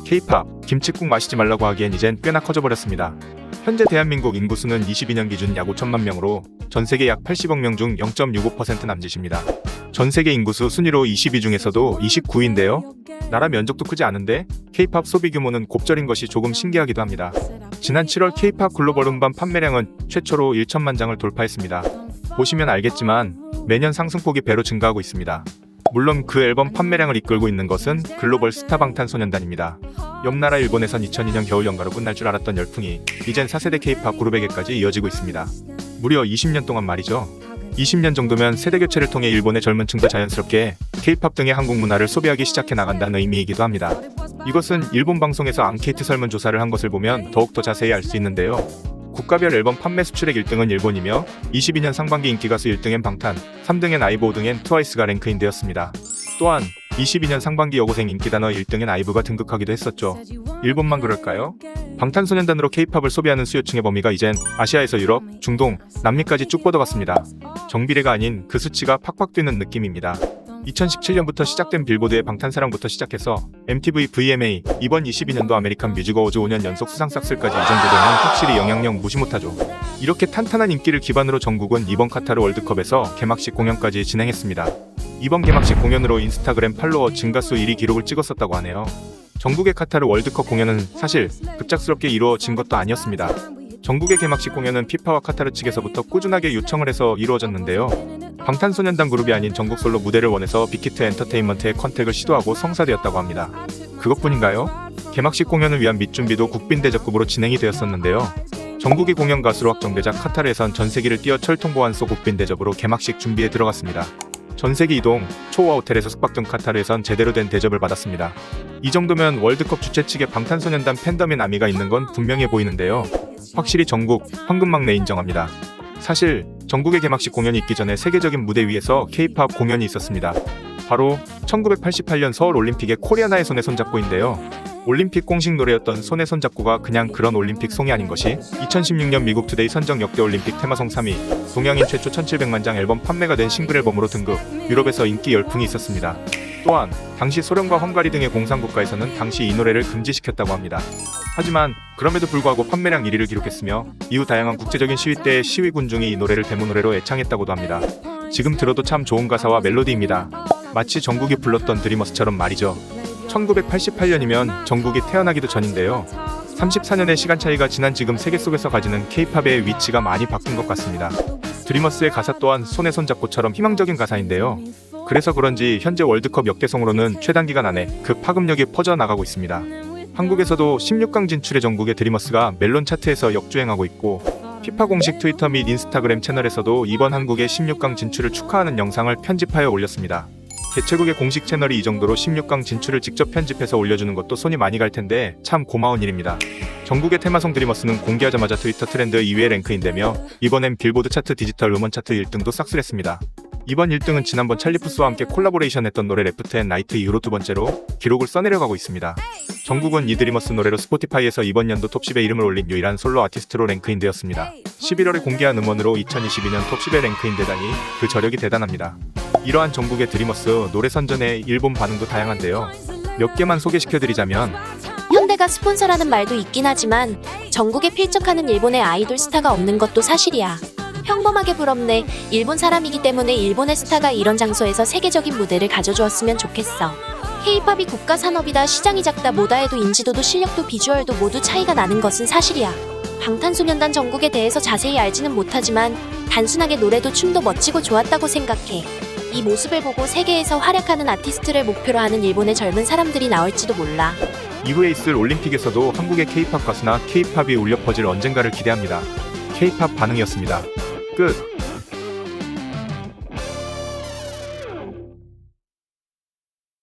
K-팝, 김칫국 마시지 말라고 하기엔 이젠 꽤나 커져버렸습니다. 현재 대한민국 인구수는 22년 기준 약 5천만 명으로 전세계 약 80억 명 중 0.65% 남짓입니다. 전세계 인구수 순위로 22 중에서도 29위인데요. 나라 면적도 크지 않은데 K-팝 소비 규모는 곱절인 것이 조금 신기하기도 합니다. 지난 7월 K-팝 글로벌 음반 판매량은 최초로 1천만 장을 돌파했습니다. 보시면 알겠지만 매년 상승폭이 배로 증가하고 있습니다. 물론 그 앨범 판매량을 이끌고 있는 것은 글로벌 스타 방탄소년단입니다. 옆나라 일본에선 2002년 겨울 연가로 끝날 줄 알았던 열풍이 이젠 4세대 K-팝 그룹에게까지 이어지고 있습니다. 무려 20년 동안 말이죠. 20년 정도면 세대 교체를 통해 일본의 젊은 층도 자연스럽게 K-팝 등의 한국 문화를 소비하기 시작해 나간다는 의미이기도 합니다. 이것은 일본 방송에서 앙케이트 설문조사를 한 것을 보면 더욱더 자세히 알 수 있는데요. 국가별 앨범 판매 수출액 1등은 일본이며 22년 상반기 인기가수 1등엔 방탄, 3등엔 아이브, 5등엔 트와이스가 랭크인 되었습니다. 또한 22년 상반기 여고생 인기단어 1등엔 아이브가 등극하기도 했었죠. 일본만 그럴까요? 방탄소년단으로 K-팝을 소비하는 수요층의 범위가 이젠 아시아에서 유럽, 중동, 남미까지 쭉 뻗어갔습니다. 정비례가 아닌 그 수치가 팍팍 뛰는 느낌입니다. 2017년부터 시작된 빌보드의 방탄사랑부터 시작해서 MTV, VMA, 이번 22년도 아메리칸 뮤직 어워즈 5년 연속 수상 싹쓸까지 이 정도 되면 확실히 영향력 무시 못하죠. 이렇게 탄탄한 인기를 기반으로 정국은 이번 카타르 월드컵에서 개막식 공연까지 진행했습니다. 이번 개막식 공연으로 인스타그램 팔로워 증가수 1위 기록을 찍었었다고 하네요. 전국의 카타르 월드컵 공연은 사실 급작스럽게 이루어진 것도 아니었습니다. 전국의 개막식 공연은 피파와 카타르 측에서부터 꾸준하게 요청을 해서 이루어졌는데요. 방탄소년단 그룹이 아닌 전국 솔로 무대를 원해서 빅히트 엔터테인먼트의 컨택을 시도하고 성사되었다고 합니다. 그것뿐인가요? 개막식 공연을 위한 밑준비도 국빈 대접급으로 진행이 되었었는데요. 전국의 공연 가수로 확정되자 카타르에선 전세기를 띄워 철통보안소 국빈 대접으로 개막식 준비에 들어갔습니다. 전세기 이동, 초호화 호텔에서 숙박 등 카타르에선 제대로 된 대접을 받았습니다. 이 정도면 월드컵 주최 측에 방탄소년단 팬덤인 아미가 있는 건 분명해 보이는데요. 확실히 전국 황금막내 인정합니다. 사실 전국의 개막식 공연이 있기 전에 세계적인 무대 위에서 K-팝 공연이 있었습니다. 바로 1988년 서울올림픽의 코리아나의 손에 손잡고인데요. 올림픽 공식 노래였던 손에 손잡고가 그냥 그런 올림픽 송이 아닌 것이 2016년 미국 투데이 선정 역대 올림픽 테마송 3위, 동양인 최초 1700만 장 앨범 판매가 된 싱글 앨범으로 등극, 유럽에서 인기 열풍이 있었습니다. 또한 당시 소련과 헝가리 등의 공산국가에서는 당시 이 노래를 금지시켰다고 합니다. 하지만 그럼에도 불구하고 판매량 1위를 기록했으며 이후 다양한 국제적인 시위 때의 시위 군중이 이 노래를 데모 노래로 애창했다고도 합니다. 지금 들어도 참 좋은 가사와 멜로디입니다. 마치 정국이 불렀던 드리머스처럼 말이죠. 1988년이면 정국이 태어나기도 전인데요. 34년의 시간 차이가 지난 지금 세계 속에서 가지는 K-팝의 위치가 많이 바뀐 것 같습니다. 드리머스의 가사 또한 손에 손잡고처럼 희망적인 가사인데요. 그래서 그런지 현재 월드컵 역대송으로는 최단기간 안에 그 파급력이 퍼져나가고 있습니다. 한국에서도 16강 진출의 전국의 드리머스가 멜론 차트에서 역주행하고 있고 피파 공식 트위터 및 인스타그램 채널에서도 이번 한국의 16강 진출을 축하하는 영상을 편집하여 올렸습니다. 개최국의 공식 채널이 이 정도로 16강 진출을 직접 편집해서 올려주는 것도 손이 많이 갈 텐데 참 고마운 일입니다. 전국의 테마송 드리머스는 공개하자마자 트위터 트렌드 2위에 랭크인되며 이번엔 빌보드 차트 디지털 음원 차트 1등도 싹쓸했습니다. 이번 1등은 지난번 찰리푸스와 함께 콜라보레이션했던 노래 레프트 앤 라이트 이후로 두 번째로 기록을 써내려가고 있습니다. 전국은 이 드리머스 노래로 스포티파이에서 이번 연도 톱10에 이름을 올린 유일한 솔로 아티스트로 랭크인 되었습니다. 11월에 공개한 음원으로 2022년 톱10에 랭크인 되다니 그 저력이 대단합니다. 이러한 전국의 드리머스 노래 선전에 일본 반응도 다양한데요. 몇 개만 소개시켜드리자면 현대가 스폰서라는 말도 있긴 하지만 전국에 필적하는 일본의 아이돌 스타가 없는 것도 사실이야. 평범하게 부럽네. 일본 사람이기 때문에 일본의 스타가 이런 장소에서 세계적인 무대를 가져주었으면 좋겠어. K-팝이 국가 산업이다, 시장이 작다, 뭐다 해도 인지도도 실력도 비주얼도 모두 차이가 나는 것은 사실이야. 방탄소년단 전국에 대해서 자세히 알지는 못하지만 단순하게 노래도 춤도 멋지고 좋았다고 생각해. 이 모습을 보고 세계에서 활약하는 아티스트를 목표로 하는 일본의 젊은 사람들이 나올지도 몰라. 이후에 있을 올림픽에서도 한국의 K-팝 가수나 K-팝이 울려 퍼질 언젠가를 기대합니다. K-팝 반응이었습니다. 끝.